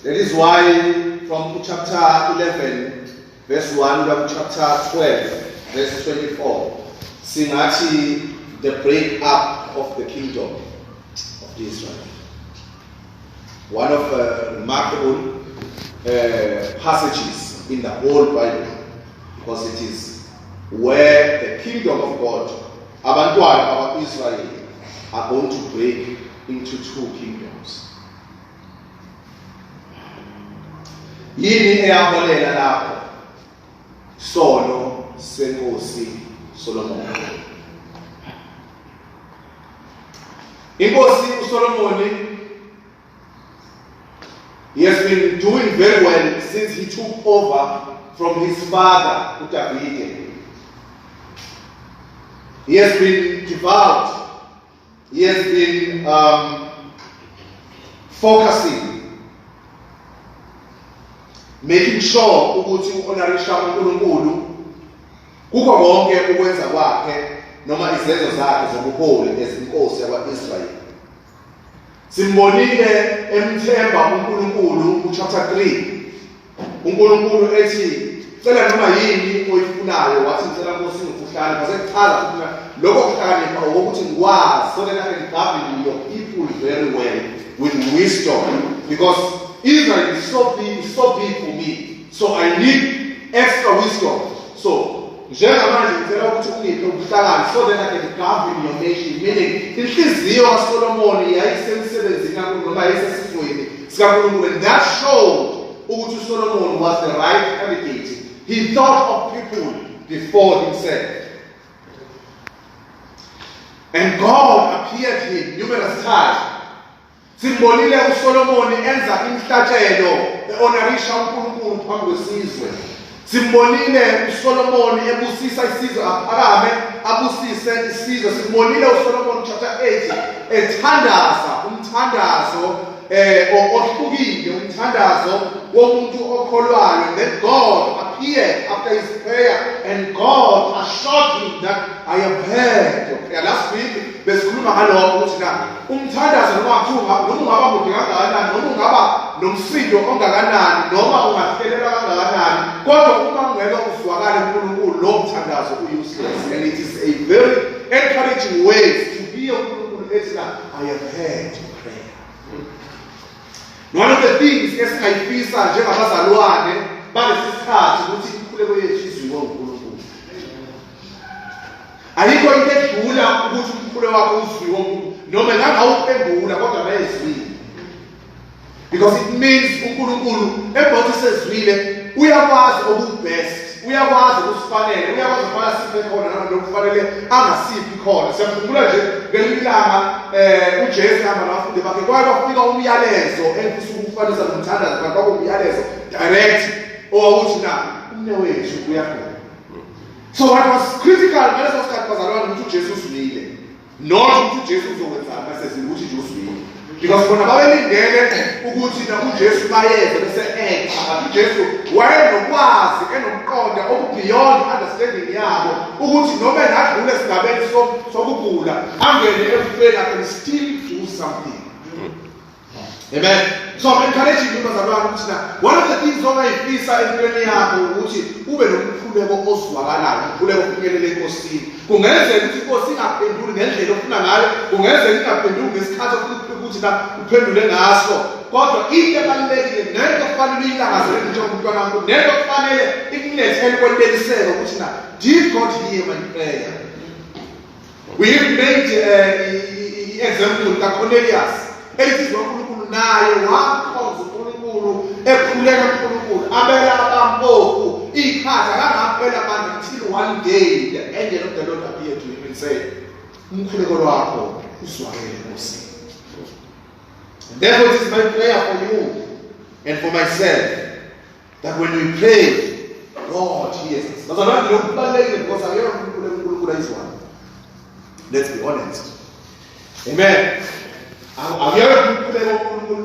That is why from chapter 11, verse 1 to chapter 12, verse 24, singathi the break up of the kingdom of Israel. One of the remarkable passages in the whole Bible, because it is where the kingdom of God, abantwana of Israel, are going to break into two kingdoms. Yini eyaholela lapho sono senkosi Solomon. Inkosi uSolomon, he has been doing very well since he took over from his father David. He has been devout. He has been focusing, making sure ukuthi uhonorisha uNkulunkulu kukho konke ukwenza kwakhe noma izenzo zakhe zobuholi ezinkosi yakwa-Israyeli. Simbonile emthemba uNkulunkulu kuchapter 3. uNkulunkulu ethi cela noma yini oyifunayo, wathi ngicela Nkosi ngikuhlale, base kuchaza ukuthi lokho kuhlakanipha ukuthi ngikwazi so that I can govern your people very well with wisdom, because Israel is so big for me, so I need extra wisdom. So njengamanje ngicela ukuthi ungiphe ukuhlakani so that I can govern your nation, meaning inhliziyo kaSolomon yayisemsebenzini kakhulu noma yayisesizweni sikaNkulunkulu, and that showed ukuthi uSolomon was the right candidate. He thought of people before himself. And God appeared to him numerous times. Simbonile uSolomon enza imhlatshelo ehonorisha uNkulunkulu phambi kwesizwe. Simbonile uSolomon ebusisa isizwe aphakame, abusise isizwe. Simbonile uSolomon chapter 8 ethandaza umthandazo ohlukile, umthandazo womuntu okholwayo. Then God appeared after his prayer and God assured him that I have heard your prayer. Last week besikhuluma ngalokho ukuthi na umthandazo noma ungaba mude kangakanani, noma ungaba nomsindo ongakanani, noma ungahlelelwa kangakanani, kodwa uma ungeke uzwakale uNkulunkulu lo mthandazo useless. And it is a very encouraging way to hear uNkulunkulu ethi I have heard your prayer. One of the things esingayifisa njengabazalwane balesisikhathi ukuthi inkululeko yethu izwiwe uNkulunkulu. Ayikho into edlula ukuthi umkhuleko wakho uzwiwe uNkulunkulu, noma ngangawuphendula kodwa bayezwile. Because it means uNkulunkulu ebhothi sezwile uyakwazi okubest, uyakwazi ukusifanele, uyakwazi ukubana siphe khona nokufanele angasiphi khona. Siyakhumbula nje ngelilanga uJesu hamba nabafundi bakhe kwafika umyalezo engifisa ukufanisa nomthandazo, kanti kwakumyalezo direct owawuthi na umnewethu uyakhona. So what was critical ngaleso sikhathi bazalwane ukuthi uJesu uzwile, not ukuthi uJesu uzokwenzani bese ukuthi nje uzwile. Because bona babelindele ukuthi na uJesu bayeze bese but uJesu wayenokwazi enomqondo okubeyond understanding yabo ukuthi noma engadlula esigabeni sokugula angene ekufeni I can still do something. Amen. So I'm encouraging you bazalwane ukuthi na one of the things ongayifisa empilweni yakho ukuthi ube nomkhuleko ozwakalayo, umkhuleko ofinyelele enkosini. Kungenzeka ukuthi inkosi ingaphenduli ngendlela ofuna ngayo, kungenzeka ingaphenduli ngesikhathi ukuthi na uphendule ngaso, kodwa into ebalulekile nento kufanele uyilangazele njengomntwana wakho, nento kufanele ikunethele kwenteliseko ukuthi na did God hear my prayer? We have made example kaCornelius elithi uNkulunkulu naye wakhonza uNkulunkulu ekhuleka uNkulunkulu abela abampofu ikhaza kangaphela manje until one day the angel of the Lord appeared to him and said umkhuleko wakho uzwakele Nkosi. Therefore it is my prayer for you and for myself that when we pray God hears us. That's not the kubalulekile because I am uNkulunkulu ayizwayo. Let's be honest. Amen.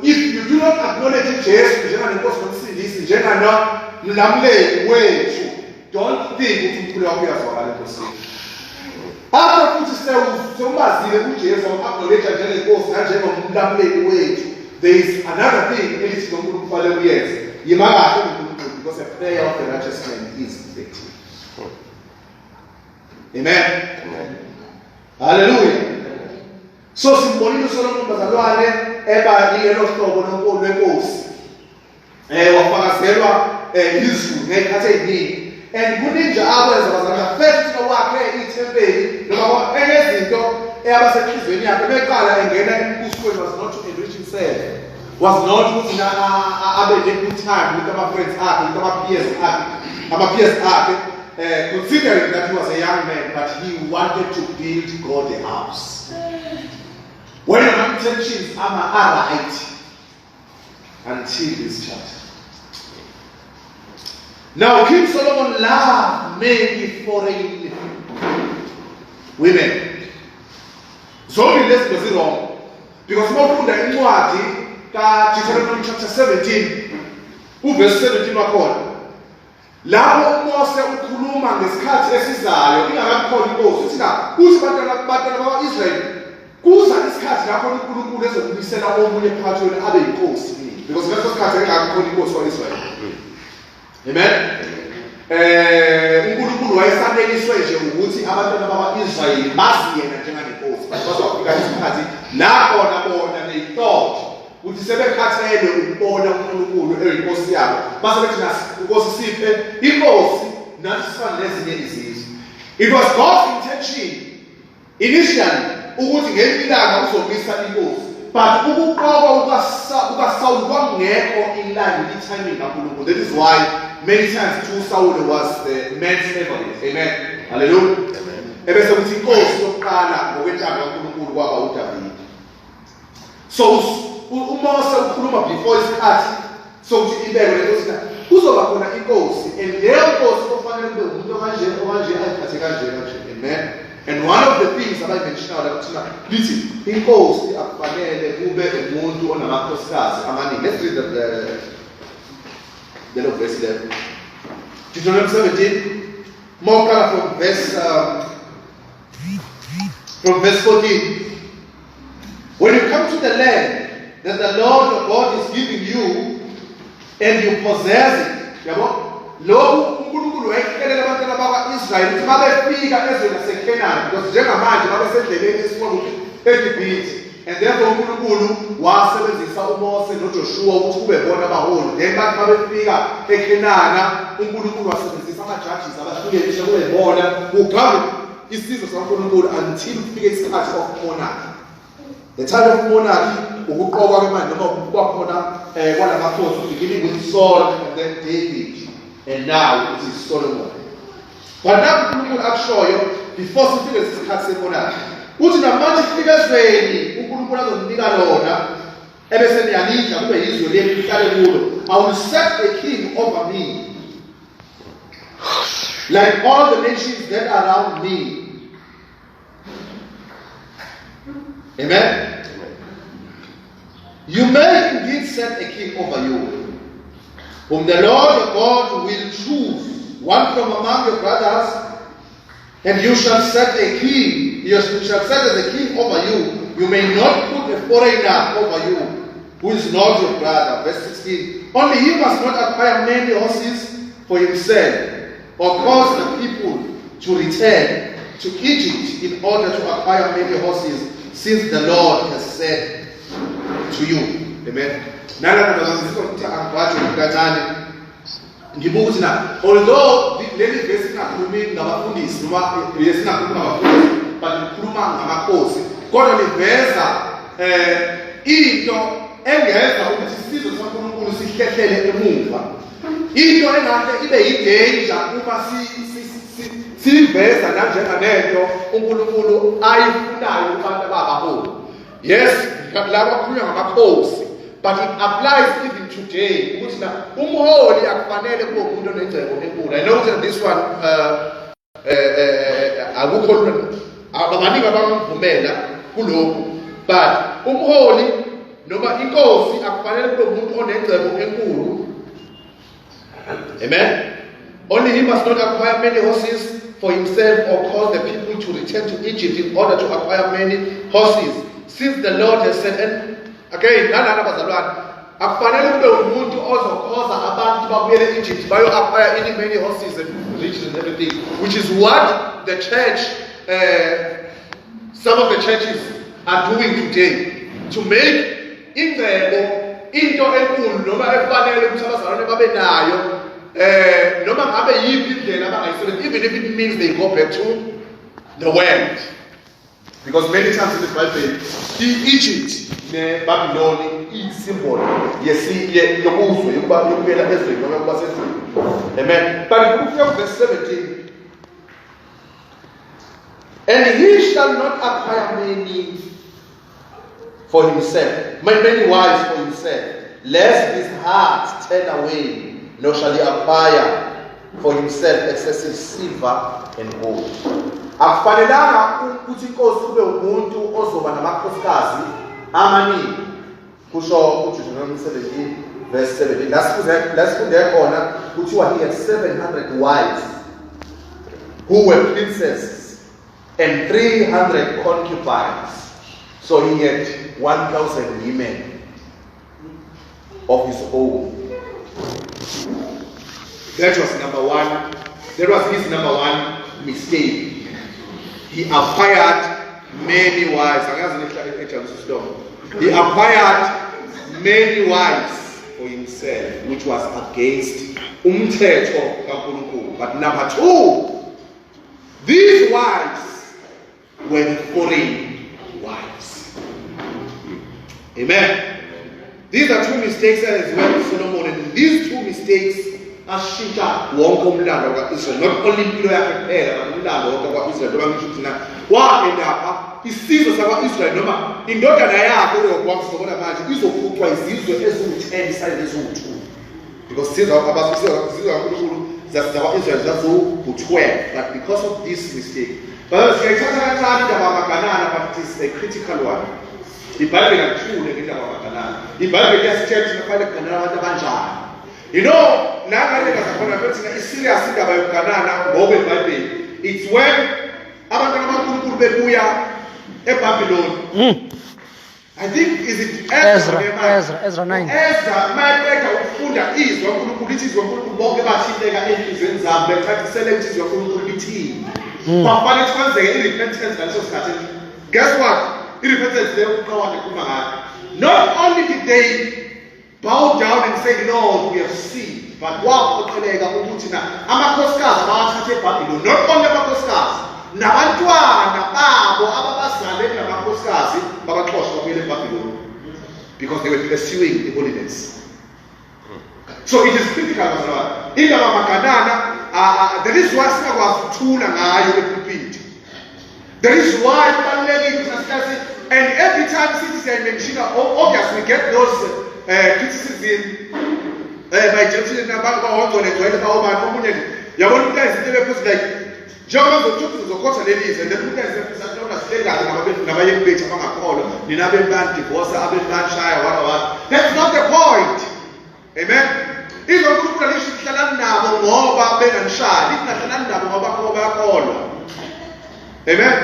If you do not acknowledge Jesus, don't think after futhi sewumazile uJesu acknowledge njengenkosi kanjengomlamleli wethu there is another thing elithi nonkulunkulu kufanele uyenze. Yima kahle uNkulunkulu, because a prayer of the righteous man is effective. Amen. Hallelujah. So simbonile Solomon bazalwane eba ilelo hlobo lonkolo lenkosi. Wafakazelwa izulu ngekhathi eziningi. And kuninja akwenza bazalwane first wakhe ithempeli noma enezinto eyabasenhlizweni yakhe beqala engena embusweni was not to enrich himself. Was not ukuthi abe ne good time with our friends akhe, with our peers akhe. Considering that he was a young man, but he wanted to build God a house. When your intentions are right until this chapter. Now, King Solomon loved many foreign women. So let's get it wrong. Because more from the Deuteronomy chapter 17, verse 17 wakhona. Lapho uMose ukhuluma ngesikhathi esizayo ingakakhona inkosi uthi bantwana bakwa-Israyeli kuza isikhathi lapho uNkulunkulu ezokubuyisela omunye phakathi kwenu abe yinkosi, because ngaleso sikhathi engakakhona inkosi kwa-Israyeli. Amen. uNkulunkulu wayesaneliswe nje ukuthi abantwana bakwa-Israyeli baziyena njenganenkosi, bazofika isikhathi lapho bona they thought ukuthi sebekhathele ukubona uNkulunkulu eyinkosi yabo, base bethi inkosi siphe inkosi nathi sifane nezinye izizwe. It was God's intention initially ukuthi ngelinye ilanga uzobuyisa inkosi, but ukuqoka kukaSawuli kwangekho in line with the timing kaNkulunkulu. That is why many times too Saul was the man's favorite. Amen. Hallelujah. Amen. Ebese kuthi inkosi yokuqala ngokwentando kaNkulunkulu kwaba uDavide. So uMose ukhuluma before isikhathi sokuthi ibekwe lenkosi na kuzoba khona inkosi, and leyo nkosi kufanele kube umuntu okanje ayiphathe kanje. Amen. And one of the things that I mentioned out of lithi inkosi akufanele kube umuntu onamakhosikazi amaningi. Let's read the verse 11. Deuteronomy 17, more color from verse 14. When you come to the land that the Lord your God is giving you, and you possess it, lokhu uNkulunkulu wayekhelela abantwana bakwa-Israyeli ukuthi babefika ezweni laseKhenani, because njengamanje babesendleleni esifuna ukuthi eGibhithe, and therefore uNkulunkulu wasebenzisa uMose noJoshua ukuthi kube bona abaholi. Then bathi babefika eKhenana uNkulunkulu wasebenzisa ama-judges abahlukenishe kube bona kugabe isizwe sikaNkulunkulu until kufike isikhathi of the time of monarchy, ukuqoka kwemali noma ukuba khona kwalamakhosi, beginning with Saul and then David, and now it is Solomon. But now uNkulunkulu akushoyo before sifike isikhathi semonarchy uthi namanje sifike ezweni uNkulunkulu azomnika lona ebese niyalidla kube yizwe lethu lihlale kulo. I will set a king over me like all the nations that are around me. Amen. You may indeed set a king over you, whom the Lord your God will choose, one from among your brothers, and you shall set a king. You shall set as a king over you. You may not put a foreigner over you, who is not your brother. Verse 16. Only he must not acquire many horses for himself, or cause the people to return to Egypt in order to acquire many horses, since the Lord has said to you. Amen. Although leli verse ingakhulumi ngabafundisi noma yesingakhuluma ngabafundisi, but ikhuluma ngamakhosi, kodwa liveza into engenza ukuthi isizwe saNkulunkulu sihlehlele emuva, into engahle ibe yidanger uma siveza nanjenganento uNkulunkulu ayifunayo kubantu abaholi. Yes, laba kukhulunywa ngamakhosi, but it applies even today. Ukuthi na umholi akufanele kube umuntu onengcebo enkulu. I know that this one akukho abaningi abangavumela kulokhu, but umholi noma inkosi akufanele kube umuntu onengcebo enkulu. Amen. Only he must not acquire many horses for himself or cause the people to return to Egypt in order to acquire many horses, since the Lord has said. And Again, nalana bazalwane, akufanele kube umuntu ozokhoza abantu babuyele e-Egypt bayo-acquire any many horses and riches and everything, which is what the church, some of the churches are doing today, to make imvelo into enkulu noma efanele ukuthi abazalwane babe nayo, noma ngabe yiphi indlela abangayisebenzisa, even if it means they go back to the world. Because many times in the Bible, Egypt, Babylon, is symbol. Amen. But if you look at verse 17, and he shall not acquire many for himself, many wives for himself, lest his heart turn away, nor shall he acquire for himself excessive silver and gold. Akufanelanga ukuthi inkosi kube umuntu ozoba namakhosikazi amaningi. Kusho uDuteronomy 17 verse 17. Let's put there khona kuthiwa he had 700 wives who were princesses and 300 concubines. So he had 1,000 women of his own. That was number one. That was his number one mistake. He acquired many wives. He acquired many wives for himself, which was against umthetho kaNkulunkulu. But number two, these wives were the foreign wives. Amen. These are two mistakes that as well as Solomon, and these two mistakes ashintsha wonke umlando kaIsrael, not only impilo yakhe kuphela but umlando wonke kwaIsrael. Noma ngisho thina waenda lapha isizwe sakwaIsrael noma indodana yakhe lokwakusibona manje izofuqwa izizwe eziwu-10 isayile eziwu-2, because sizwe kaNkulunkulu zakwaIsrael zaziwu-12, but because of this mistake. But siyayithatha kancane indaba yamaganana, but it is a critical one. IBhayibheli akuthule ngendaba yamaganana. IBhayibheli iyasitshela ukuthi kufanele kuganana abantu abanjani. You know, serious it's when Babylon. I think is it Ezra 9. Ezra ufunda izwi uNkulunkulu lithi izwi uNkulunkulu bonke bathinteka enhlizweni zabo bethatha iselect izwi uNkulunkulu lithi bafanele kwenzeke irepentance ngaleso sikhathi. Guess what? Irepentance leyo uqhawane kukhuluma ngayo. Not only did they bow down and say, Lord, we have sinned, but wakuqheleka ukuthi na amakhosikazi abawathathe eBhabhiloni, not only amakhosikazi, nabantwana babo ababazalwe namakhosikazi babaxoshwa babuyele eBhabhiloni, because they were pursuing the holiness. So it is critical as well. Indaba maganana, there is why singakwazi ukuthula ngayo epulpit. There is why kubalulekile ukuthi and every time citizen mention, obviously we get those criticism by Johnson about and omunye yabona ukuthi izinto bephuzu like njengoba zokuthi zokhoza ladies and then ukuthi sakubona sihlengana nabayeni bethu abangakholwa nina bebani divorce abebani shaya wala. That's not the point. Amen. Izokukhula lesihlala nabo ngoba benganishaya, lingahlala nabo ngoba bayakholwa. Amen.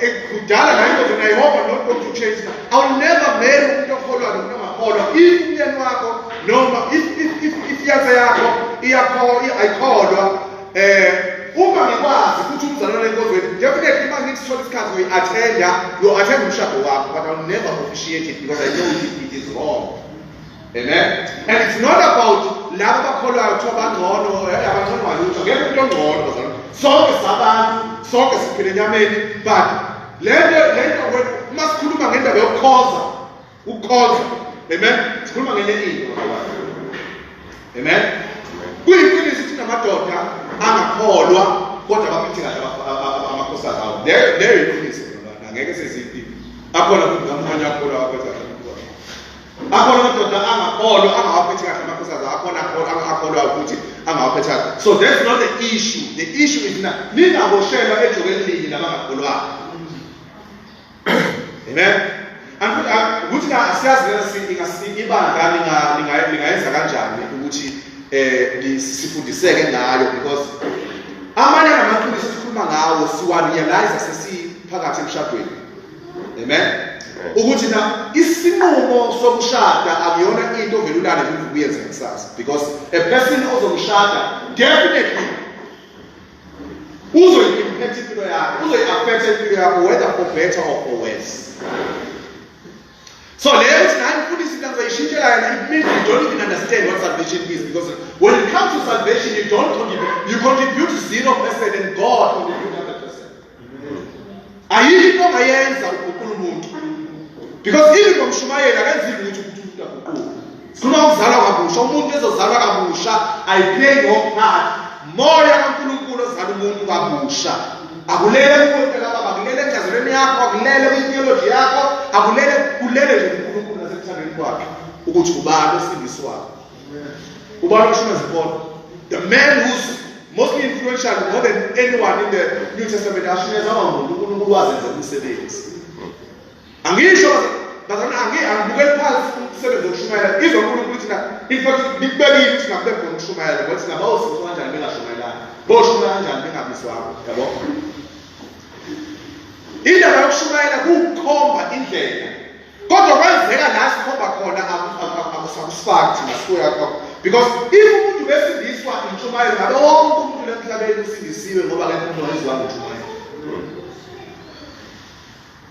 Kudala nayo I hope I'm not going to change. I'll never marry umuntu okholwa nomuntu ongakholwa. If umyeni wakho noma if yaza yakho ayikholwa uma ngikwazi ukuthi umzalwane enkozweni, definitely uma ngithi short isikhathi you attend umshado wakho, but I'll never officiate it because I know it is wrong. Amen. And it's not about laba abakholwayo kuthiwa bangcono abangcono walutho. Ngeke umuntu ongcono sonke sabantu, sonke siphila enyameni, but lento masikhuluma ngendaba ukukhoza. Amen. Sikhuluma ngenye into. Amen. Kuyiqiniso ukuthi namadoda angakholwa kodwa baphethe kahle amakhosikazi awo. There iqiniso lona. Ngeke sesithi akhona ngamanye akholwa baphethe kahle. Akhona amadoda angakholwa angawaphethe kahle amakhosikazi, akhona akholwa ukuthi angawaphethe kahle. So that's not the issue. The issue is ningaboshelwa ejokeni linye nabangakholwayo. Amen. Ukuthi na asiyazi ibanga lingayenza kanjani ukuthi sifundiseke ngayo, because amanye amaqiniso sikhuluma ngawo siwarealize sesiphakathi emshadweni. Amen. ukuthi na isinqumo sokushada akuyona into ovelulana nje ukuyenza kusasa, because a person ozomshada definitely uzoyi-impact impilo yakho, uzoyi-affect impilo yakho, whether for better or for worse. So leyo ukuthi naye mfundisi into ngizoyishintshela yena, it means you don't even understand what salvation is, because when it comes to salvation you don't contribute, you contribute 0% and God contributes 100%. Ayikho into ongayenza ukuguqula umuntu, because even ngomshumayeli akenzivi ukuthi umuntu aguquke. Sikhuluma ukuzalwa kabusha, umuntu ezozalwa kabusha ayiplay your part. Moya kaNkulunkulu ozala umuntu kabusha akulele kuphela baba, akulele encazelweni yakho, akulele kwi-theology yakho, akulele kulele nje uNkulunkulu nasekuthandweni kwakhe ukuthi ubani osindiswayo, ubani oshona zipona. The man who's mostly influential more than anyone in the New Testament ashineza umuntu uNkulunkulu wazenza umsebenzi. Angisho bazana angibukeli phansi umsebenzi wokushumayela, izwa uNkulunkulu thina in fact nikubekile ukuthi nakube khona ukushumayela, ngoba thina bawusizwa kanjani bengashumayelani, bawushumayela kanjani bengabiswanga, yabo. Indaba yokushumayela kukhomba indlela, kodwa kwenzeka la sikhomba khona akusifaki thina sikuya kwakho, because if umuntu besindiswa inshumayelo, ngabe wonke umuntu emhlabeni usindisiwe ngoba ke umuntu wayezwa ngomshumayelo.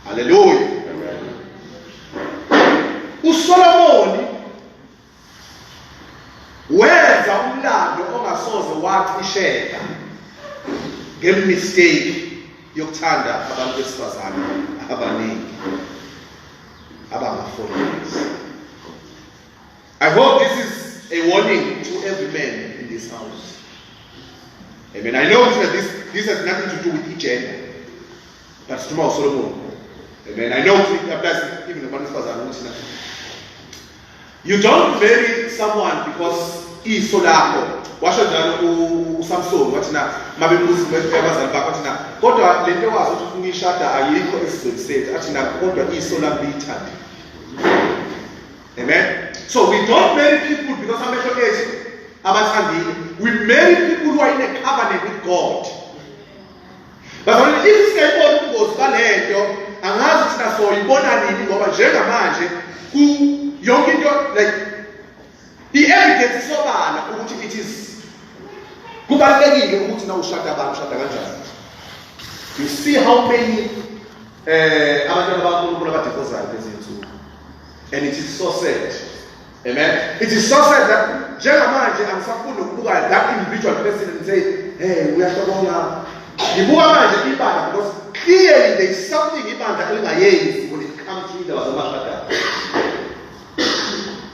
Hallelujah. uSolomoni wenza umlando ongasoze waqisheka ngemistake yokuthanda abantu besifazane abaningi abanga-4 I hope this is a warning to every man in this house. Amen. I know that this has nothing to do with gender, but it's tomorrow Solomon. Amen. I know it applies even to besifazane. You don't marry someone because he's so lakho. Washo njalo uSamson wathi na mabemuzi abazali bakho wathi na kodwa lento wazi ukuthi ufuna ishada ayikho esizweni athi na kodwa isola bithandi. Amen. So we don't marry people because amehlo ethu abathandile. We marry people who are in a covenant with God. But if siyayibona ubungozi balento angazi ukuthi na soyibona nini ngoba njengamanje ku yonke into like i-evidence isobala ukuthi it is kubalulekile ukuthi na ushada abantu ushada kanjani. You see how many abantwana bakaNkulunkulu abadivorsayo lezinsuku, and it is so sad. Amen. It is so sad that njengamanje angisafuni ukubuka that individual person and say hey uyashobonga ngibuka manje ibandla, because clearly there is something ibandla elingayenzi when it comes to indaba zamashada.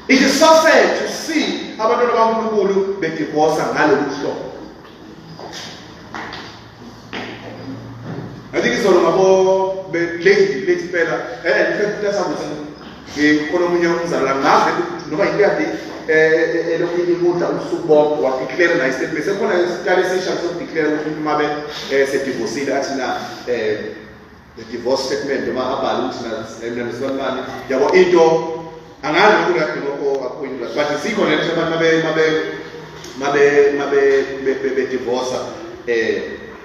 It is so sad to see abantwana bakaNkulunkulu bedivorsa ngalolu hlobo. I think it's all about late fella. That's how we khona umunye umzala ngaze noma ikade lokhu imudla usuku wa declare na statement sekhona isihlale sesha so declare ukuthi mabe sedivorcile athi na the divorce statement noma abhala ukuthi na emnamswamani yabo into angazi ukuthi lokho akuyindla, but sikhona nje abantu mabe divorce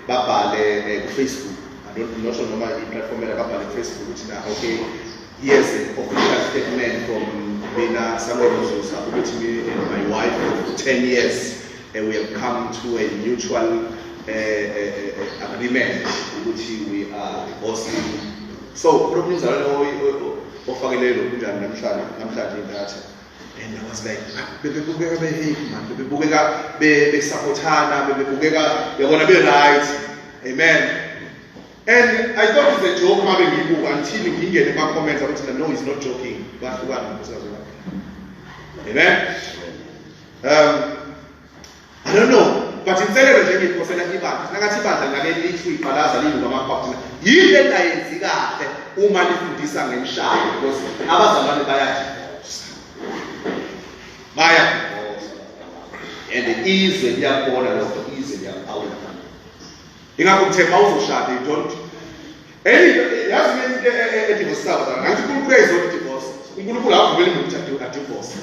babhale ku Facebook. I don't know noma i-platform babhale ku Facebook ukuthi na okay, here's an official statement from Mina Nzuza ukuthi me and my wife for 10 years we have come to a mutual agreement ukuthi we are divorcing. So problems are ofakelelo kunjani namhlanje indatha, and I was like bebebukeka behave man, bebebukeka besupportana, bebebukeka yabona be right. Amen. And I thought it's a joke mabe ngibuka until ngingene ma comments ukuthi no, he's not joking. Amen. I don't know, but inselelo nje ngiphosela ibandla singathi ibandla ngake lithi iqalaza lilu ngamaphakathi yini endayenzi kahle uma lifundisa ngemshado, because abazalwane bayadivorce and izwe liyabona lokho, izwe liyabawula. Ingakho kuthe mawuzoshada you don't yazi into edivorce abazalwane ngathi uNkulunkulu ayizona divorce, uNkulunkulu akuvumeli umuntu adivorce,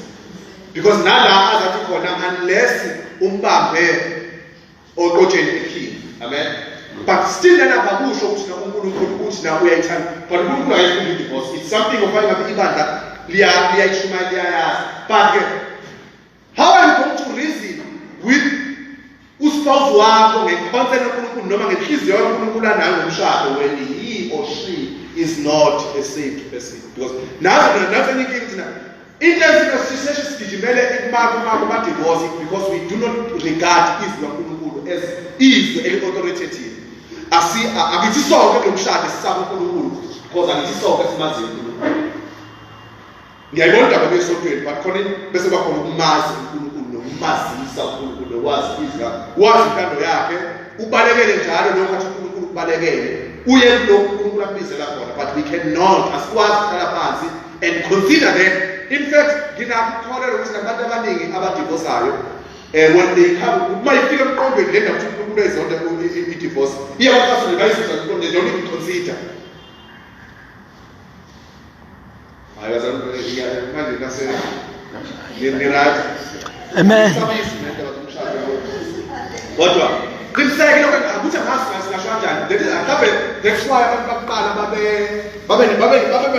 because nala azathi khona unless umbambe oqotsheni ekhini. Amen. But still then abakusho ukuthi uNkulunkulu na uyayithanda. But uNkulunkulu ayifuni divorce. It's something of ayingabe ibandla liyayishuma liyayazi. But how are you going to reason with uspouse wakho ngeconcept kaNkulunkulu noma ngenhliziyo kaNkulunkulu anayo ngomshado when he or she is not a saved person? Because nothing things now. In the situation sigijimele ekuma divorce because we do not regard izwi kaNkulunkulu as izwi authoritative. Akithi sonke lomshado sisaba uNkulunkulu because akithi sonke simazi uNkulunkulu. Ngiyayibona indaba besontweni but khona bese bakhona ukumazi uNkulunkulu nokumazisa uNkulunkulu wazi izwi wazi intando yakhe ubalekele njalo lokho athi uNkulunkulu kubalekele uye kulokho uNkulunkulu ambizela khona but we cannot asikwazi ukuhlala phansi and consider that in fact nginakukholelwa ukuthi nabantu abaningi abadivorceayo when they come uma ifika emqondweni le ndaba ukuthi uNkulunkulu ezonda i-divorce iyabafasile bayisizwa ukuthi they don't even consider. Amen. Kodwa qinisekile ukuthi angasi kanjani that's why abantu baqala babe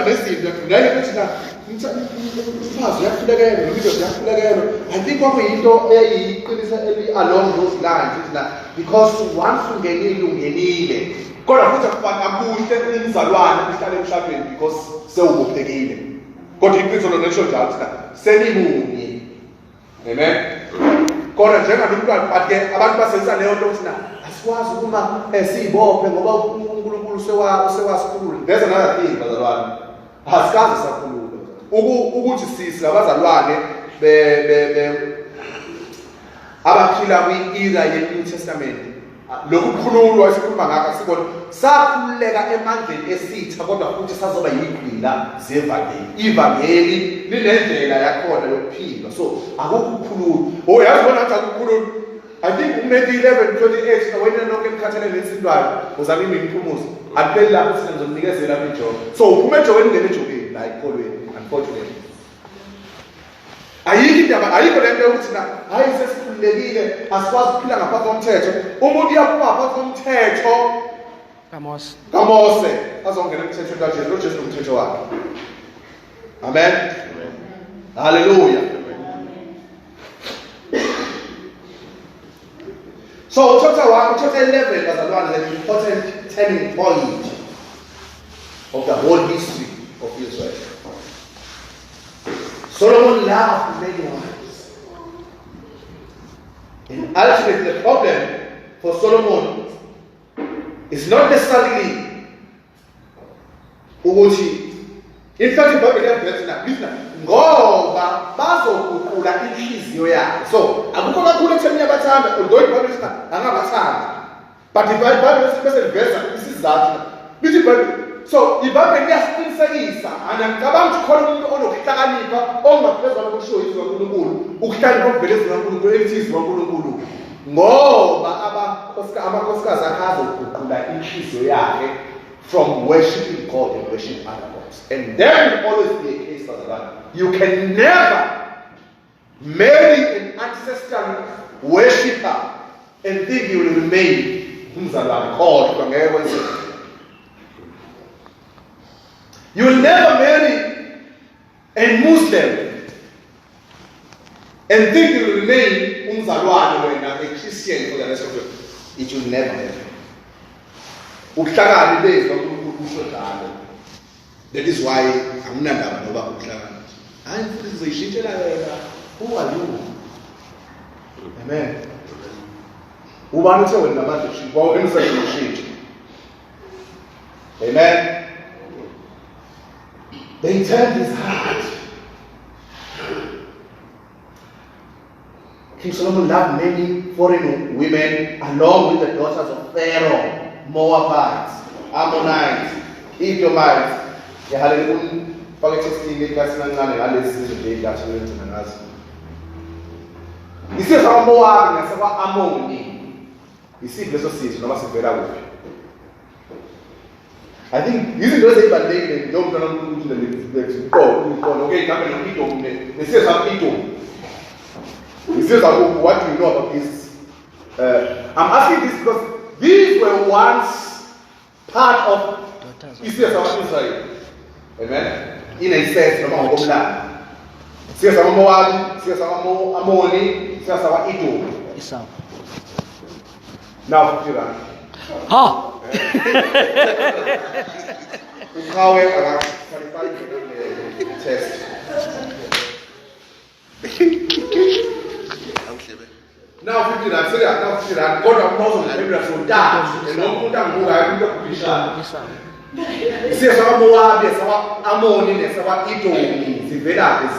nezinto nale ukuthi na umfazi uyahlulekela nomnikazi uyahlulekela. I think kwakuyinto eyiqinisa along those lines because once ungenile kodwa futhi akuhle umzalwane uhlale emshadweni because sewubophekile. Kodwa iqiniso lona lisho njalo ukuthi senimunye. Amen. Kodwa njengalomntwana but ke abantu basebenzisa leyo nto ukuthi asikwazi uma siyibophe ngoba uNkulunkulu usewasikhulula. There's another thing bazalwane. Asikazi sakhulula ukuthi sisi labazalwane abaphila kwi-era ye-New Testament lokhu kukhululwa esikhuluma ngakho sibona sakhululeka emandleni esitha kodwa futhi sazoba yigqila zevangeli. Ivangeli linendlela yakhona yokuphila so akukhukhulula. Yazi bona ukuthi akukhulula. I think uMatthew 11:28 nawena nonke nikhathalele lesintwana uzama imiphumuzo akupheli lapho sinizomnikezela ijob. So uphuma ejobeni ngene ejobeni la ikholweni unfortunately. Ayikho lento yokuthi hayi sesikhululekile asikwazi ukuphila ngaphansi komthetho. Umuntu uyaphuma ngaphansi komthetho kaMose azongena emthethweni kaJesu. Jesu nomthetho wakhe. Amen. Hallelujah. So chapter 11 bazalwane is an important turning point of the whole history of Israel. Solomon loved many wives. And ultimately the problem for Solomon is not necessarily ukuthi in fact iBhayibheli liyavuka ngoba bazoguqula inhliziyo yakhe. So akukho kakhulu ekutheni yabathanda although iBhayibheli lithi angabathanda but iBhayibheli bese liveza isizathu lithi iBhayibheli. So iBhayibheli liyasiqinisekisa angicabanga ukuthi khona umuntu onokuhlakanipha ongaphezulu kokusho izwi kaNkulunkulu ukuhlakanipha okuvela ezweni kaNkulunkulu elithi izwi kaNkulunkulu ngoba amakhosikazi akazoguqula inhliziyo yakhe from worshiping God and worshiping other gods. And there will always be a case for the one. You can never marry an ancestral worshipper and think you will remain called. You will never marry a Muslim and think you will remain a Christian for the rest of your life. It will never happen. That is why I'm not about who are you? Amen. Amen. They turned his heart. King Solomon loved many foreign women along with the daughters of Pharaoh. Moabites, Ammonites, Edomites. You see how Moab and Ammon. You see blessed no I think using those eight and don't go to the okay, they say some Edom. You see what do you know about this? I'm asking this because these were once part of Israel. Amen. In a sense, no more Ohlange. Siyasama Moab, siyasama Ammoni, siyasama Edom. Now, Kira. Ha. Ukawe test. Now 50 rand, say that. Now 50 rand. God of thousands, maybe that's so dark. And no put down who I put up with this. Siyasama Moab, siyasama Ammoni, siyasama Edom. Sivela is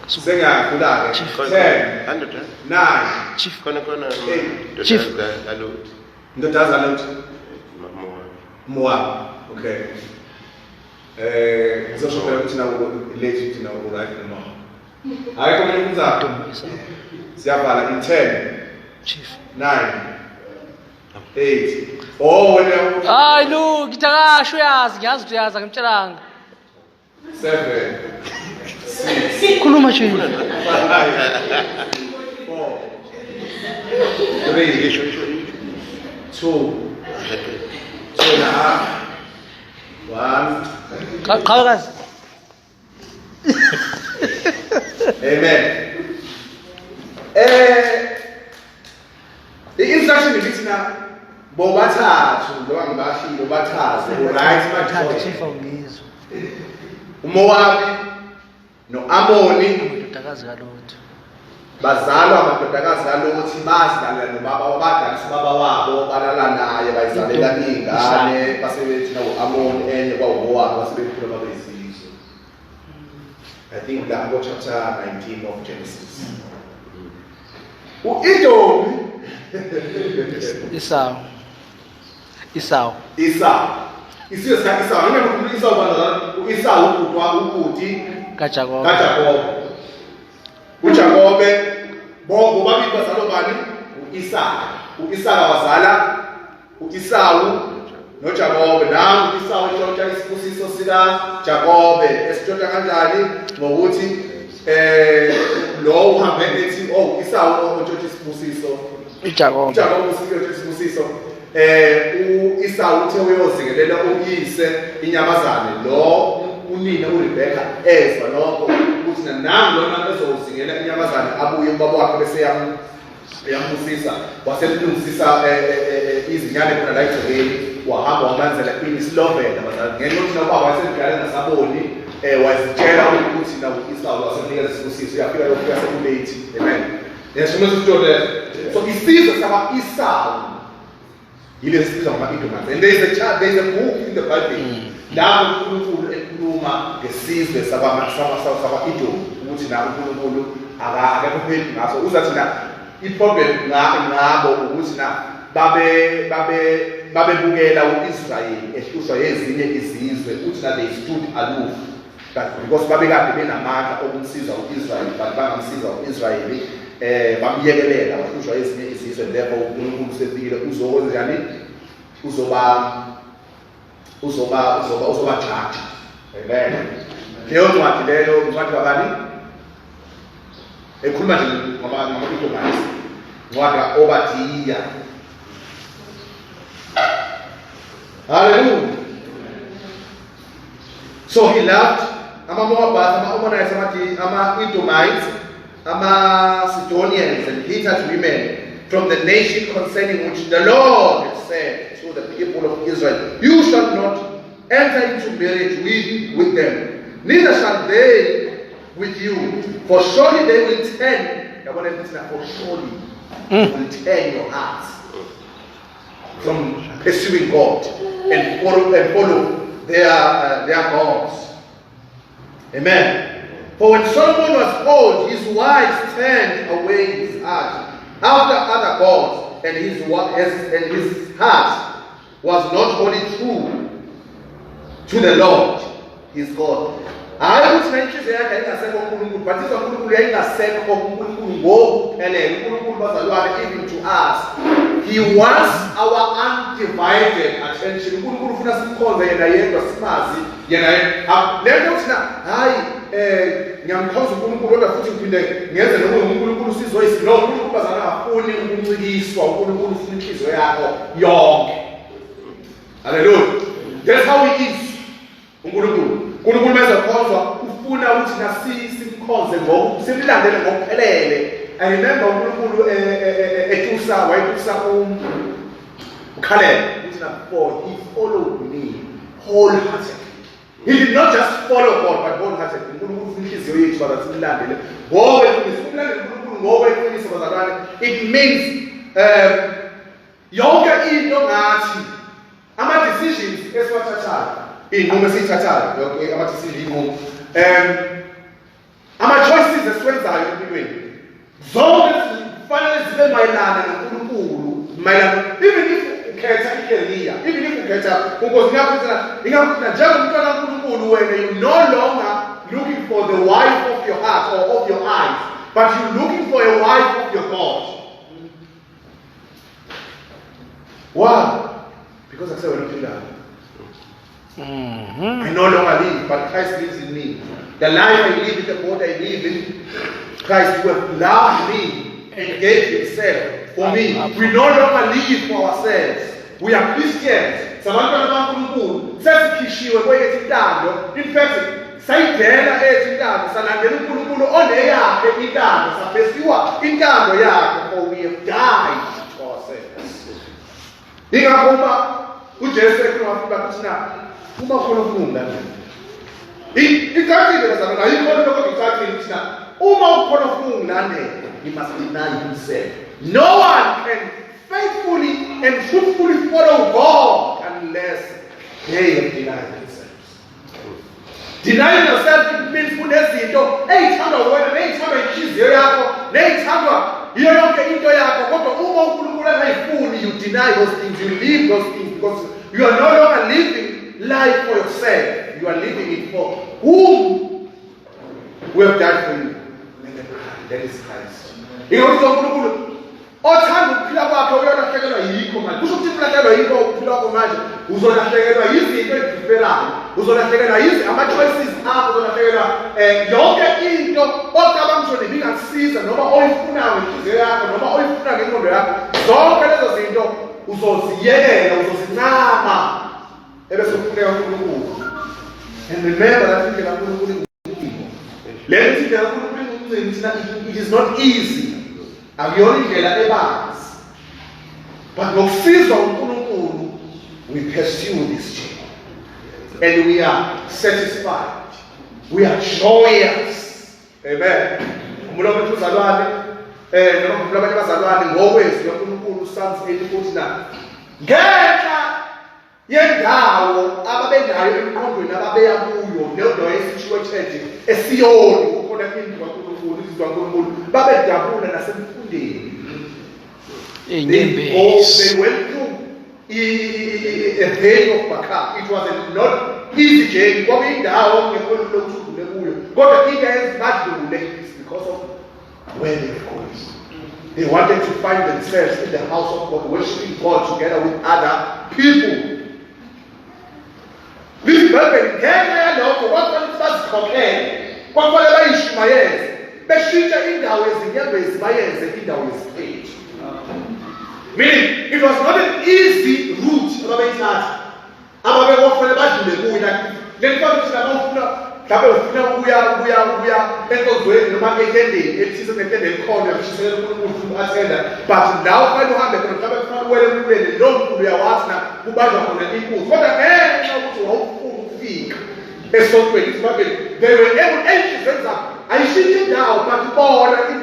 Senga kuda 10 9 Chief kono 8 Chief alot ndotaza alot Moab okay ngizoshopela ukuthi nawo late nawo right no hayi komele kunza siyavala in 10 Chief 9 8 oh wena hayi lo ngitakasho yazi ngiyazi ukuthi yazi ngimtshelanga 7 6 khuluma Chief 4 3 2 1 qhawakazi amen i-instruction ibithi na bobathathu ngoba ngibashilo bathaze right Chief awungizwa uMowabi noAmmoni amadodakazi kaLothi bazalwa amadodakazi kaLothi bazilalela nobaba badalisa ubaba wabo balala naye bayizalela ingane basebethi noAmmoni enye kwaUMowabi basebekhula babezizwe. I think that go chapter 19 of Genesis. uEdom Esau Isizwe sika Esau noma umuntu Esau bana uEsau ukutwa ukuthi kaJakobe uJakobe bonke babili bazalwa bani uIsaka wazala uEsau noJakobe nangu uEsau utshontsha isibusiso sika Jakobe esitshontsha kanjani ngokuthi lo uhambe ethi Esau utshontsha isibusiso uJakobe utshontsha isibusiso uEsau uthe uyozingelela uyise inyamazane lo unina uRebecca ezwa lokho ukuthi nangu lona ezozingela inyamazane abuye ubaba wakhe bese yambusisa wasemlungisisa izinyane khona la egcekeni wahamba wamanzela inislovela bazali ngenxa yokuthi ubaba wayesedala ngasaboni wazitshela ukuthi na uEsau wasemnikeza isibusiso uyafika lokho yasekulate amen yesimo sisitole so isizwe sama Esau yile sibizwa ngama-Edomites and there is a book in the Bible lapho uNkulunkulu ekhuluma ngesizwe sama-Edom ukuthi na uNkulunkulu akekho pheli ngaso uzathi na i-problem ngabo ukuthi na babebukela uIsrayeli ehlushwa ezinye izizwe ukuthi na they stood aloof because babekade benamandla okumsiza uIsrayeli but bangamsiza uIsrayeli bamyekelela bahlushwa ezinye izizwe therefore uNkulunkulu sefikile uzokwenzani uzoba judge amen leyo ncwadi leyo ncwadi kabani ekhuluma nje ngama-Edomites ncwadi ka-Obadiya hallelujah so he loved ama-Moabites ama-Ammonites ama-Edomites ama-Sidonians and Hittite women from the nation concerning which the Lord had said to the people of Israel, you shall not enter into marriage with them, neither shall they with you, for surely they will turn, for surely will turn your hearts from pursuing God and follow their gods. Amen. For when Solomon was old, his wives turned away his heart after other gods, and his heart was not wholly true to the Lord, his God. Hayi ukuthi inhliziyo yakhe ayingasekho uNkulunkulu, but uNkulunkulu yayingasekho uNkulunkulu ngokuphelele. uNkulunkulu bazalwane even to us, He wants our undivided attention. uNkulunkulu ufuna simkhonze yena yedwa simazi yena lento thina hayi ngiyamkhonza uNkulunkulu kodwa futhi ngiphinde ngenze noma uNkulunkulu sizoyisi no uNkulunkulu bazana afuni ukuncikiswa uNkulunkulu ufuna inhliziyo yakho yonke. Hallelujah. That's how it is. uNkulunkulu mase khonzwa ufuna ukuthi simkhonze simlandele ngokuphelele. I remember uNkulunkulu etusa wayitusa uKhaleb for he followed me wholeheartedly. He did not just follow God but wholeheartedly. uNkulunkulu ufuna inhliziyo yethu baza simlandele ngoba simlandele uNkulunkulu ngoba eqinisa bazalwane. It means yonke into ngathi ama decisions esiwathathayo inqumo esiyithathayo yonke ama decisions inqumo ama choices esiwenzayo empilweni zonke kufanele zibe mayelana noNkulunkulu mayelana even if ukhetha icareer even if ukhetha unkosi yakho ingakho njengomntwana kaNkulunkulu wena you no longer looking for the wife of your heart or of your eyes but you looking for a wife of your God. Why? Because I said when you die I no longer live but Christ lives in me. The life I live in the body I live in Christ who have loved me and gave himself for me. We no longer live for ourselves. We are Christians. Sabantwana bakaNkulunkulu sesikhishiwe kweyethu intando. In fact, sayidela ethu intando salandela uNkulunkulu oneyakhe intando saphesiwa intando yakhe for we have died to ourselves. Ingakho uJesu ekhuluma kuthina uma ufuna ukulunga icacile lazana ayikho lokho icacile kuthina uma ufuna ukulunga he must deny himself. No one can faithfully and truthfully follow God unless they have denied themselves. Denying yourself it means kunezinto eyithandwa wena neyithandwa inhliziyo yakho neyithandwa iyo yonke into yakho kodwa uma uNkulunkulu engayifuni you deny those things, you leave those things because you are no longer living life for yourself, you are living it for whom we have died for you. That is Christ. Ingakho uNkulunkulu othanda ukuphila kwakhe uyolahlekelwa yikho manje. Kusho ukuthi ulahlekelwa yikho ukuphila kwakho manje uzolahlekelwa yizinto eziferayo. Uzolahlekelwa ama choices akho uzolahlekelwa yonke into ocabanga ukuthi ibingakusiza noma oyifunayo inhliziyo yakho noma oyifuna ngengqondo yakho. Zonke lezo zinto uzoziyekela uzozincama ebese ufuneka uNkulunkulu. And remember that indlela kaNkulunkulu ingumlimo. Le ndlela kaNkulunkulu it is not easy. Akuyona indlela ebanzi. But ngokusizwa uNkulunkulu we pursue this journey. And we are satisfied. We are joyous. Amen. Umuntu omthuzalwane noma umuntu abanye bazalwane ngokwezi uNkulunkulu Psalms 8:49. Ngenxa yendawo ababenayo emqondweni ababeya kuyo nendawo esithiwe eSiyoni ukhona indlu kaNkulunkulu izizwa kaNkulunkulu babedabula nasemfundeni. They went through a day of Baka. It was not easy journey. Kwakuyindawo ngekho lokudlule kuyo kodwa into ezibadlule is because of where they were going. They wanted to find themselves in the house of God, worshiping God together with other people. This Bible ngenxa yalokho kwafanele bazikhokhele kwafanele bayishumayeze beshintsha indawo ezinyembezi bayenze indawo yesiphethu. Meaning it was not an easy route ababeyithatha ababekofanele badlule kuyo lentfana ukuthi abafuna mhlawumbe ufuna ukuya enkonzweni noma etendeni elithize netende elikhona uyashisekela uNkulunkulu athenda but la ufanele uhambe khona mhlawumbe kufanele uwele emfuleni lo mfulu uyawazi na kubanjwa khona inkunzi kodwa ngenxa ukuthi wawufuna ukufika esontweni isibabeli they were able enhliziweni zabo ayishintshe indawo but bona in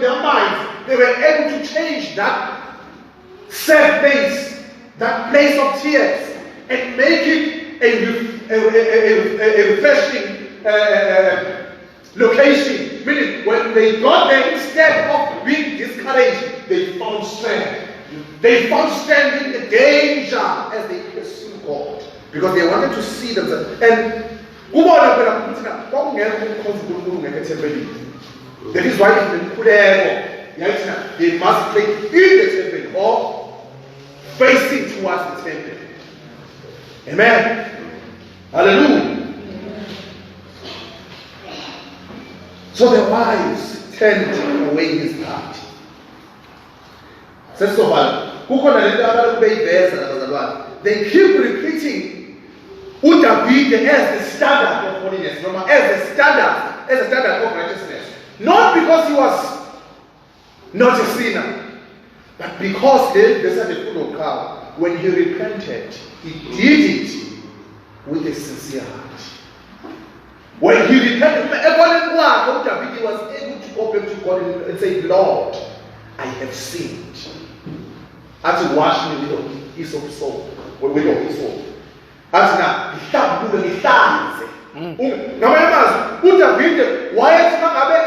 their minds they were able to change that sad place, that place of tears, and make it a refreshing location. Meaning, when they got there, instead of being discouraged, they found strength. They found strength in the danger as they pursued God. Because they wanted to see themselves. And that is why they must play in the temple or facing towards the temple. Amen. Hallelujah. So the wives turned away his heart. They keep repeating David as the standard of holiness, as the standard of righteousness. Not because he was not a sinner, but because they said the full of cow. When he repented, he did it with a sincere heart. When he repented, David was able to open to God and say, Lord, I have sinned. I had to wash me with a piece of soap. With a piece of soap. I had to uDavid wayethi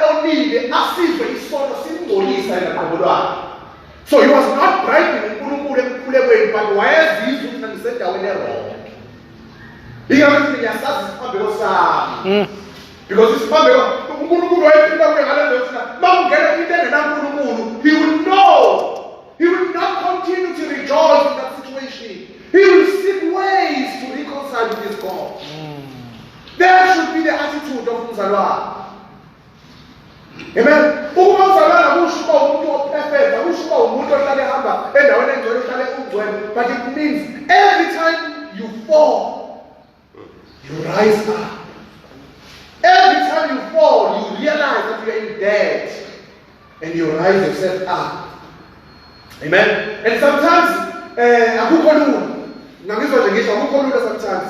onile asizwe isono simngcolisa enaqobolwana. So he was not bribing uNkulunkulu ekukhulekweni, but wayezizwa ukuthi ngisendaweni errong. Ingabe ngiyasazi isiphambeko sami. Because isiphambeko uNkulunkulu wayephila kuye ngale nto yokuthi makungena into engenaNkulunkulu, he will know. He will not continue to rejoice in that situation. He will seek ways to reconcile with his God. That should be the attitude of umzalwane. Amen. Uma umzalwane kusho umuntu operfect, kusho umuntu ohlale ehamba endaweni engcwele ohlale ungcwele, but it means every time you fall, you rise up. Every time you fall, you realize that you are in debt and you rise yourself up. Amen. And sometimes akukho lula. Ngangizwa nje ngisho akukho lula sometimes.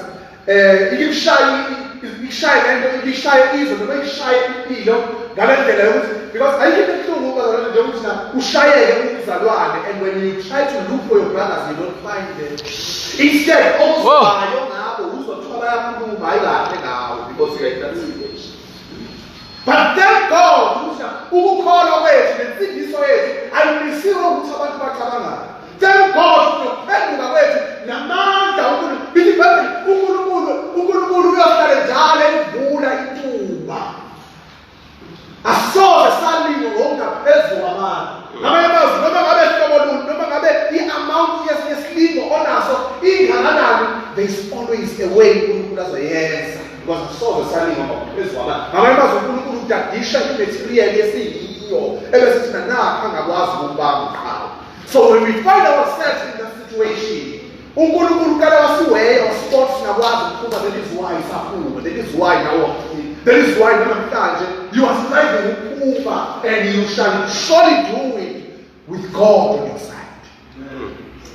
Ikishaya lento ikishaya izwe noma ikishaya impilo ngalendlela yokuthi because ayikho ebuhlungu ukuzalwana nje ukuthi ushayeke umzalwane, and when you try to look for your brothers you don't find them. Instead okuzayo ngabo uzothola bayakhuluma ayikahle ngawe because you are in that situation. But thank God ukuthi ukukholwa kwethu nensindiso yethu ayimisiwe ukuthi abantu bacabanga. Thank God ukuphenduka kwethu namandla uNkulunkulu uyohlala njalo evula ituba. Asoze salingo ngokungaphezu kwamandla. Ngamanye amazwi noma ngabe hlobo luni noma ngabe i-amount yesilingo onaso ingakanani, there is always a way uNkulunkulu azoyenza because asoze salingo ngaphezu kwamandla. Ngamanye amazwi uNkulunkulu udadisha i-material esiyiyo ebese thina nakho angakwazi ukubamba uqhawe. So when we find ourselves in that situation, uNkulunkulu kade wasiweya wasiport singakwazi ukuphuma. That is why isaphuma. That is why now. That is why namhlanje you are striving ukuphuma, and you shall surely do it with God on your side.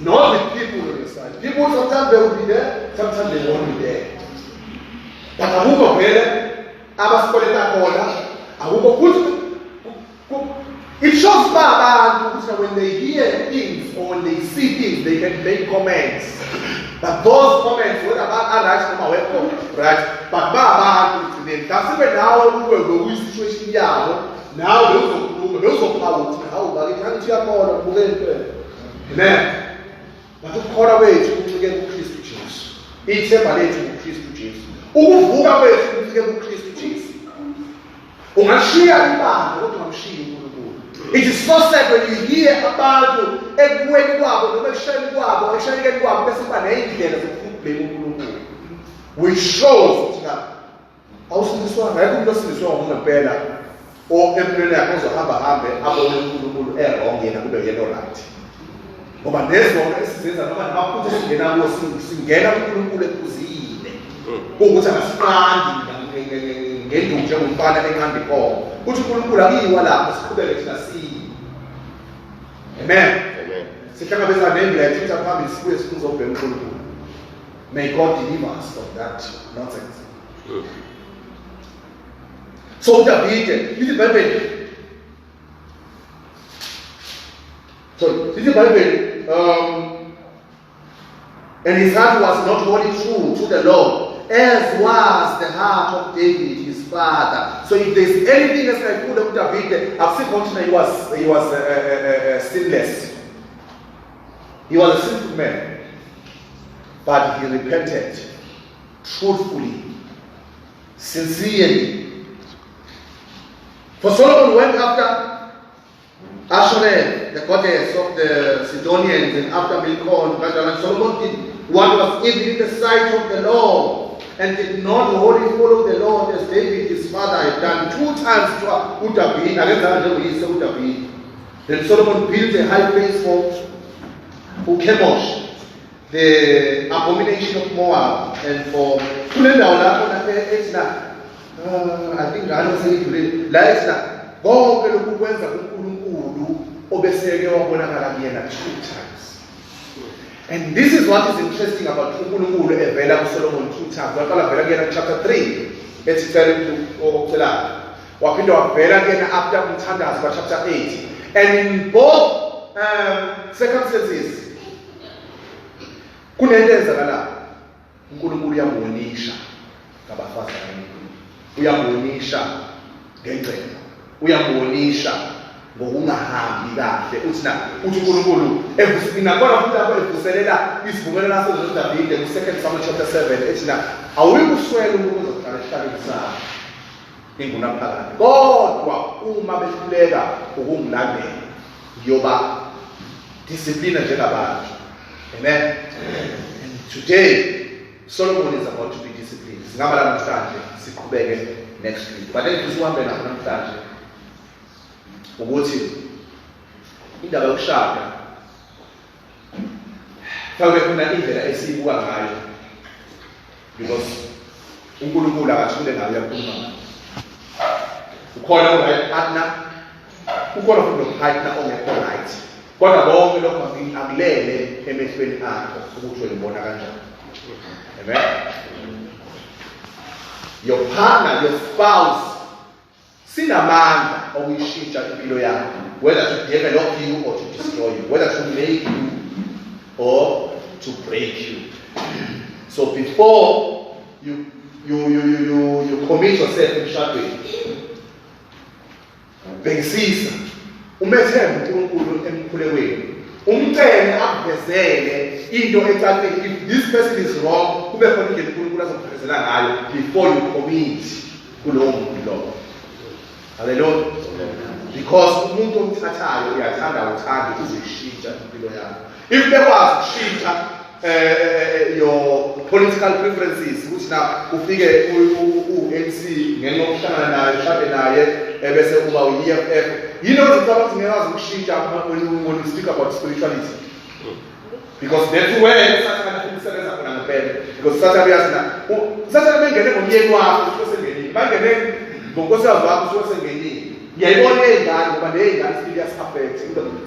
Not with people on your side. People sometimes they will be there, sometimes they won't be there. But akukho vele abasikoleta khona, akukho futhi it shows when they hear things or when they see things, they can make comments. But those comments, whether about right from our welcome, right? But they that's even now we situation now those of power how but it can't hear more amen. But to call away to get Christ Jesus. It's a ballet to Christ Jesus. Uvuka kwethu to get Christ Jesus. Ungashiya ibandla kodwa ungamshiya uNkulunkulu. It is so sad when you hear abantu ekweni kwabo noma ekushayeni kwabo ekushayekeni kwabo bese kuba neyindlela zokublame uNkulunkulu. Which shows ukuthi awusindiswa ngeke umuntu osindiswa ngempela o empilweni yakhe uzohamba abone uNkulunkulu wrong yena kube yena right. Ngoba nezona esizenza noma namaphutha esingena kuwo singena uNkulunkulu ephuzile. Ukuthi akasiqandi ngendlu njengomfana enqanda inkomo. Uthi uNkulunkulu akiyiwa lapho siqhubeke thina siyi. Amen. Sihlangabezana nendlela ethinta phambili sibuye sizobheka uNkulunkulu. May God deliver us from that nonsense. So David, this is Bible. So this is Bible. And his heart was not wholly true to the Lord, as was the heart of David, his father. So if there's anything else I put on David, I've seen he was sinless. He was a sinful man, but he repented truthfully, sincerely. For Solomon went after Ashtoreth, the goddess of the Sidonians, and after Milcom, Solomon did what was evil in the sight of the Lord, and did not wholly follow the Lord as David his father had done 2 times to David. Then Solomon built a high place for Chemosh, the abomination of Moab, and for I think I don't say it like konke lokhu kwenza uNkulunkulu obeseke wabonakala kuyena 2 times. And this is what is interesting about uNkulunkulu evela kuSolomon 2 times. Waqala vela kuyena chapter 3 ethi to okuphela. Waphinda wavela kuyena after umthandazo kwa chapter 8. And in both circumstances kunento ezakala uNkulunkulu uyamuonisha ngabafazane. Uyamuonisha ngengcebo. Uyamuonisha ngokungahambi kahle. Uthi uNkulunkulu ngakona futhi lapho evuselela isivumelwano naso noDavid in 2 Samuel chapter 7 ethi awuyikuswela umuntu ozoqala ehlabeni inguna phakathi. Kodwa uma behluleka ukungilandela ngiyoba discipline njengabantu. Amen. And today Solomon is about to be disciplined. Singaba la namhlanje siqhubeke next week. But then sihambe nakho namhlanje ukuthi indaba yokushada kawube khona indlela esiyibuka ngayo, because uNkulunkulu akathule ngayo yakhuluma. Ukhona right partner, ukhona futhi partner ongekho right. Kodwa bonke lokho akulele emehlweni akho ukuthi uyibona kanjani. Amen. Your partner, your spouse, sinamandla okuyishintsha impilo yakho, whether to develop you or to destroy you, whether to make you or to break you. So before you commit yourself in shadowing, bhekisisa umethembe uNkulunkulu emkhulekweni, umcele akuvezele into ecacile. If this person is wrong, kube khona indlela uNkulunkulu azokufezela ngayo before you commit kulowo muntu lowo. Hallelujah. Because umuntu omthathayo uyathanda uzishintsha impilo yakho. If bekwazi ukushintsha your political preferences, ukuthi na ufike u-ANC ngenxa yokuhlangana naye, ushade naye, bese uba u-EFF, yini ozokuthi ngekwazi ukushintsha when you speak about spirituality? Because that's where Satan usebenza khona ngempela. Because Satan Satan bengene ngomyeni wakho usuke sengenile, bangene ngokosikazi wakho usuke sengenile. Ngiyayibona ey'ngane ngoba ney'ngane serious affect.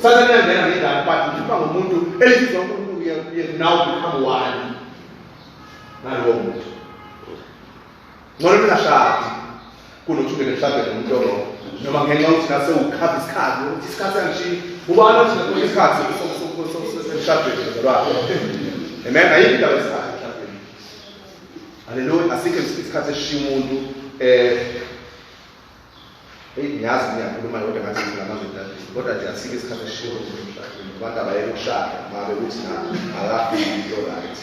Satan uyangena ngey'ngane but ukhipha ngomuntu elizwa uNkulunkulu now become one. Nalowo muntu. Ngcono ningashadi kunokuthi ube mhlawumbe nomuntu ongekho. Noma ngenxa yokuthi nase ukhapha isikhathi, ukuthi isikhathi angishiyi. Ubani othi nakulo isikhathi somshadweni zalwayo. Amen. Ayikho indaba yesikhathi emshadweni. Hallelujah. Asikho isikhathi esishiya umuntu ngiyazi ngiyakhuluma kodwa ngathi nginamazwi endadeni. Kodwa nje asikho isikhathi esishiya umuntu emshadweni. Abantu abayeke ukushada ngabe ukuthi akafiki into right.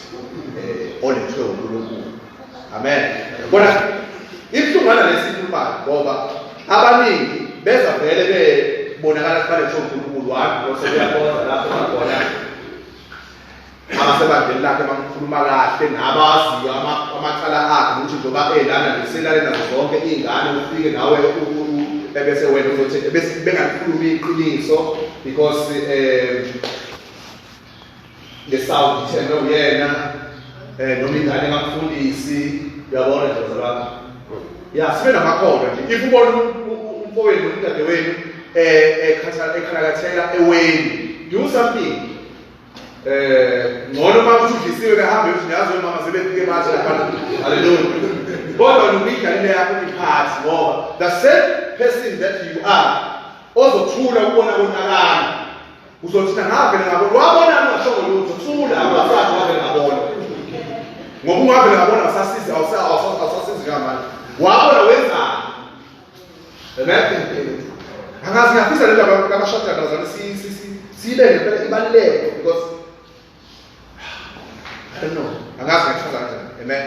Olethwe uNkulunkulu. Amen. Kodwa ibuhlungana lesikhulumayo ngoba abaningi beza vele bebonakala kufanele uNkulunkulu wami ngoba sekuyakhoza lapho khona abasebandleni lakhe bamkhuluma kahle nabaziyo amacala akhe ukuthi njengoba elana leselale nazo zonke izingane ufike nawe bese wena uzothi bese bengakhuluma iqiniso because the sound ithena uyena noma ingane engakufundisi uyabona nje zalapha. Ya sibe namakhono nje. If ubona umfowenu umntade wenu ekhalakathela eweni, do something. Ngcono uma uthudlisiwe behambe uthi ngiyazi mama sebefike manje lapha. Hallelujah. Kodwa nomidlalile yakho iphathi ngoba the same person that you are ozothula ukubona konakala. Uzothi ngavele ngabona wabona ngashongo lutho thula abasathi ngavele ngabona. Ngoba ungavele ngabona asasizi awusasizi ngamanje. Wabona wenzani? Amen. Angazi ngafisa le ndaba kaMashada nazana sibe ngempela ibaluleke because I don't know. Angazi ngachaza kanjani. Amen.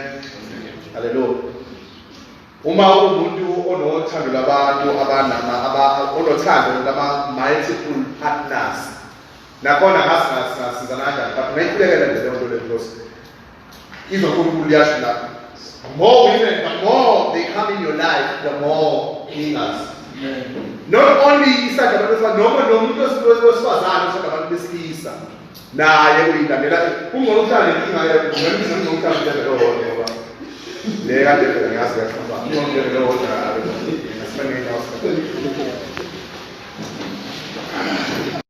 Hallelujah. Uma umuntu onothando labantu unothando ngama-multiple partners. Nakhona ngasiza kanjani, but ngayikhulekela nje leyo nto le because izwa uNkulunkulu liyasho la, more women, the more they come in your life, the more hingers. Not only isandla abantu besifazane, noma nomuntu wesifazane usanda abantu besilisa naye uyingamela kungcono uhlale nenkinga yakho ngempela ngcono uhlale nje ngoba le kade ngiyazi kahle ngoba ngiyongena lo wona asifanele ngaso